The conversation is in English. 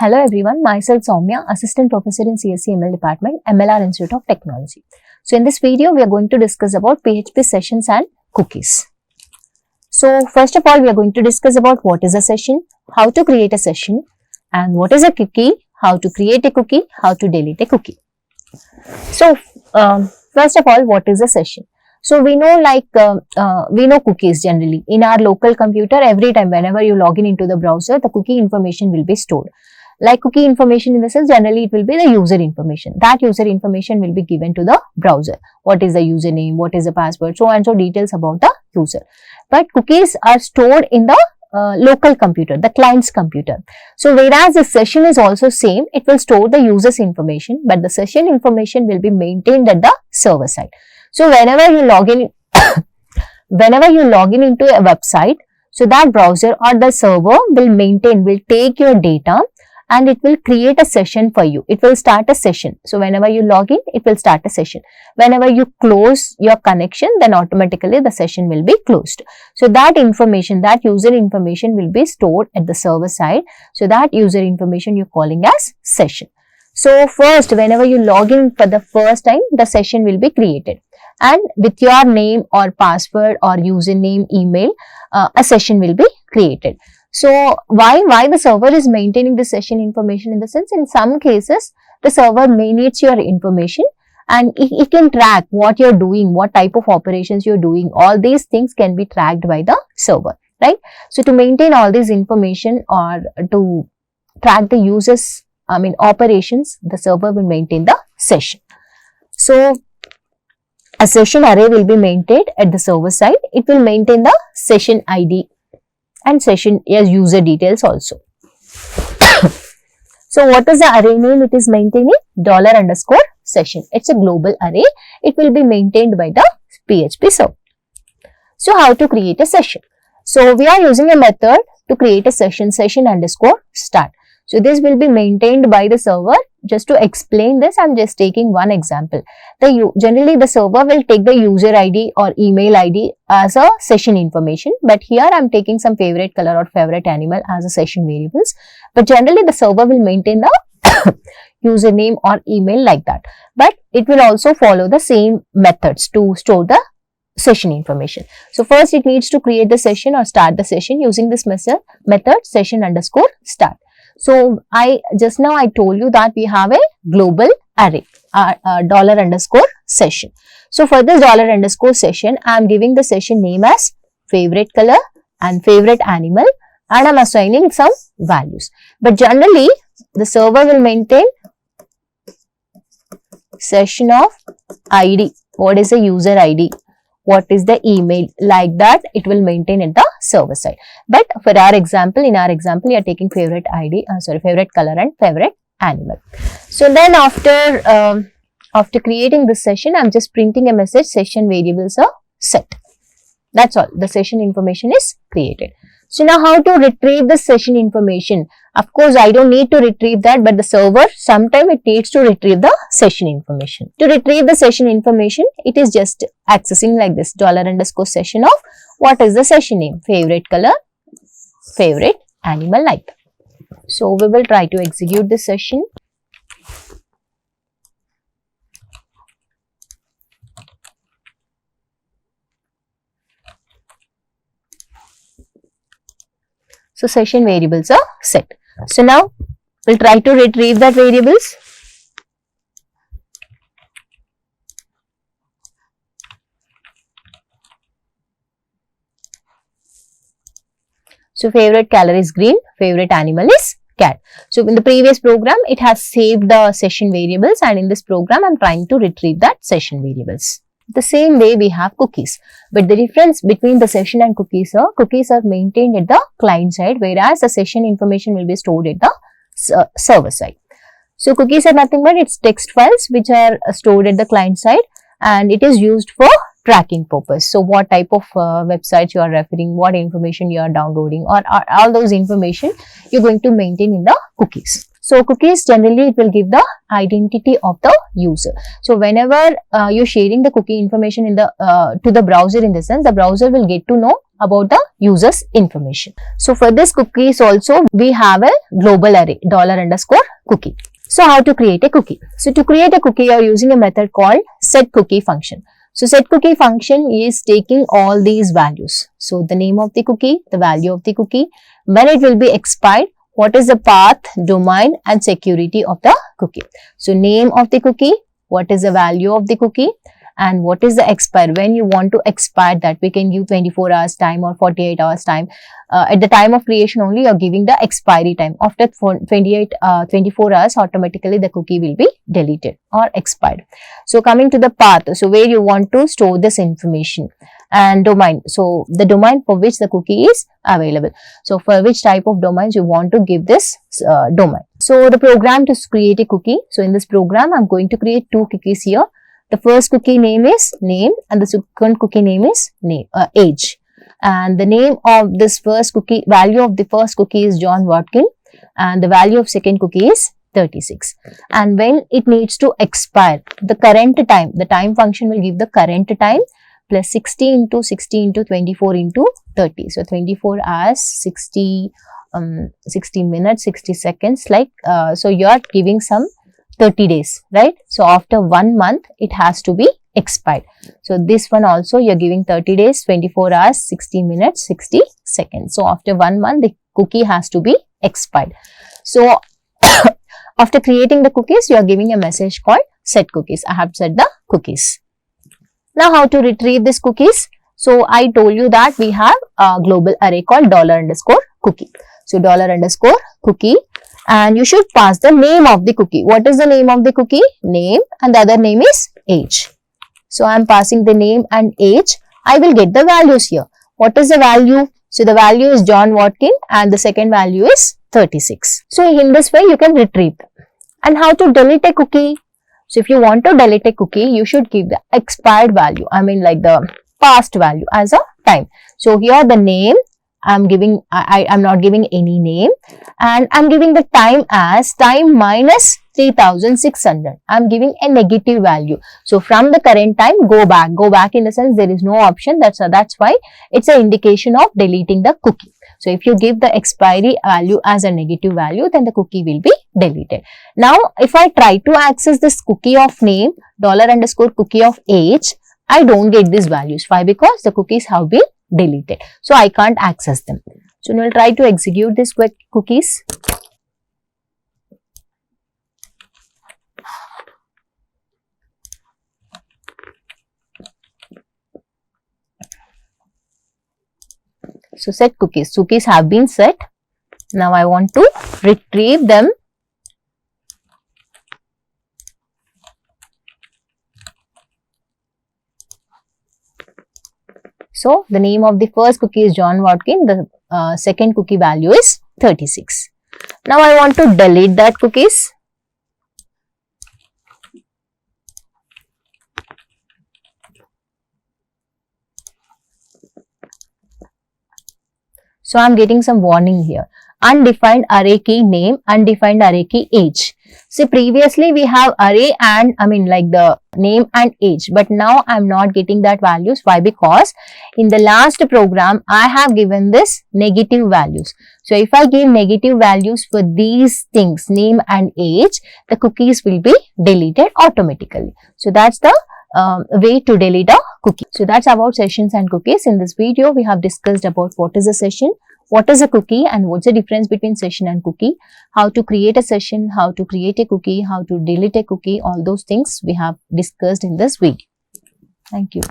Hello everyone, myself Sowmya, Assistant Professor in CSE AIML Department, MLR Institute of Technology. So in this video, we are going to discuss about PHP sessions and cookies. So first of all, we are going to discuss about what is a session, how to create a session, and what is a cookie, how to create a cookie, how to delete a cookie. So first of all, what is a session? So we know cookies generally. In our local computer, every time whenever you log in into the browser, the cookie information will be stored. Like cookie information in the sense, generally it will be the user information. That user information will be given to the browser. What is the username, what is the password, so and so details about the user. But cookies are stored in the local computer, the client's computer. So whereas the session is also same, it will store the user's information, but the session information will be maintained at the server side. So whenever you log in into a website, so that browser or the server will take your data and it will create a session for you. It will start a session. So whenever you log in, it will start a session. Whenever you close your connection, then automatically the session will be closed. So that information, that user information will be stored at the server side. So that user information you're calling as session. So first, whenever you log in for the first time, the session will be created. And with your name or password or username, email, a session will be created. So why the server is maintaining the session information in the sense, in some cases, the server may need your information and it can track what you're doing, what type of operations you're doing. All these things can be tracked by the server, right? So to maintain all this information or to track the users, operations, the server will maintain the session. So a session array will be maintained at the server side. It will maintain the session ID and session as user details also. So what is the array name it is maintaining? $_session. It's a global array. It will be maintained by the PHP server. So how to create a session? So we are using a method to create a session _start. So this will be maintained by the server. Just to explain this, I'm just taking one example. Generally, the server will take the user ID or email ID as a session information. But here I'm taking some favorite color or favorite animal as a session variables. But generally, the server will maintain the username or email like that. But it will also follow the same methods to store the session information. So first, it needs to create the session or start the session using this method session_start. So just now I told you that we have a global array, $_session. So for this $_session, I am giving the session name as favorite color and favorite animal, and I am assigning some values. But generally, the server will maintain session of ID. What is the user ID? What is the email? Like that, it will maintain at the server side. But for our example, in our example, we are taking favorite color and favorite animal. So then after creating this session, I'm just printing a message, session variables are set. That's all. The session information is created. So now how to retrieve the session information? Of course, I don't need to retrieve that, but the server, sometime it needs to retrieve the session information. To retrieve the session information, it is just accessing like this, $_session of what is the session name, favorite color, favorite animal, like that. So we will try to execute this session. So session variables are set. So now we'll try to retrieve that variables. So favorite color is green, favorite animal is cat. So in the previous program, it has saved the session variables, and in this program, I'm trying to retrieve that session variables. The same way we have cookies, but the difference between the session and cookies are maintained at the client side, whereas the session information will be stored at the server side. So cookies are nothing but it's text files which are stored at the client side, and it is used for tracking purpose. So what type of websites you are referring, what information you are downloading, or all those information you're going to maintain in the cookies. So cookies, generally it will give the identity of the user. So whenever you're sharing the cookie information in the to the browser, in the sense, the browser will get to know about the users information. So for this cookies also we have a global array $_cookie. So how to create a cookie? So to create a cookie you are using a method called setCookie function. So setCookie function is taking all these values. So the name of the cookie, the value of the cookie, when it will be expired, what is the path, domain and security of the cookie. So name of the cookie, what is the value of the cookie, and what is the expire. When you want to expire that, we can give 24 hours time or 48 hours time. At the time of creation only you are giving the expiry time. After 24 hours automatically the cookie will be deleted or expired. So coming to the path, so where you want to store this information, and domain, so the domain for which the cookie is available. So for which type of domains you want to give this domain. So the program to create a cookie. So in this program I am going to create two cookies here. The first cookie name is name and the second cookie name is age. And the name of this first cookie, value of the first cookie is John Watkin, and the value of second cookie is 36. And when it needs to expire, the current time, the time function will give the current time plus 60 into 60 into 24 into 30. So 24 hours, 60 minutes, 60 seconds, like so you are giving some 30 days, right? So after 1 month it has to be expired. So this one also you are giving 30 days, 24 hours, 60 minutes, 60 seconds. So after 1 month the cookie has to be expired. So after creating the cookies you are giving a message called set cookies. I have set the cookies. Now how to retrieve these cookies? So I told you that we have a global array called $_cookie. So $_cookie, and you should pass the name of the cookie. What is the name of the cookie? Name, and the other name is age. So I am passing the name and age. I will get the values here. What is the value? So the value is John Watkin and the second value is 36. So in this way you can retrieve them. And how to delete a cookie? So if you want to delete a cookie, you should give the expired value. I mean like the past value as a time. So here the name I'm giving, I'm not giving any name, and I'm giving the time as time minus 3600. I'm giving a negative value. So from the current time go back in the sense there is no option. That's why it's an indication of deleting the cookie. So if you give the expiry value as a negative value, then the cookie will be deleted. Now if I try to access this cookie of name, $_cookie of age, I don't get these values. Why? Because the cookies have been deleted. So I can't access them. So we'll try to execute these cookies. So set cookies. Cookies have been set. Now I want to retrieve them. So the name of the first cookie is John Watkin. The second cookie value is 36. Now I want to delete that cookies. So I am getting some warning here. Undefined array key name, undefined array key age. See, previously we have array and like the name and age, but now I am not getting that values. Why? Because in the last program I have given this negative values. So if I give negative values for these things, name and age, the cookies will be deleted automatically. So that's the way to delete a cookie. So that's about sessions and cookies. In this video we have discussed about what is a session, what is a cookie, and what's the difference between session and cookie, how to create a session, how to create a cookie, how to delete a cookie. All those things we have discussed in this video. Thank you.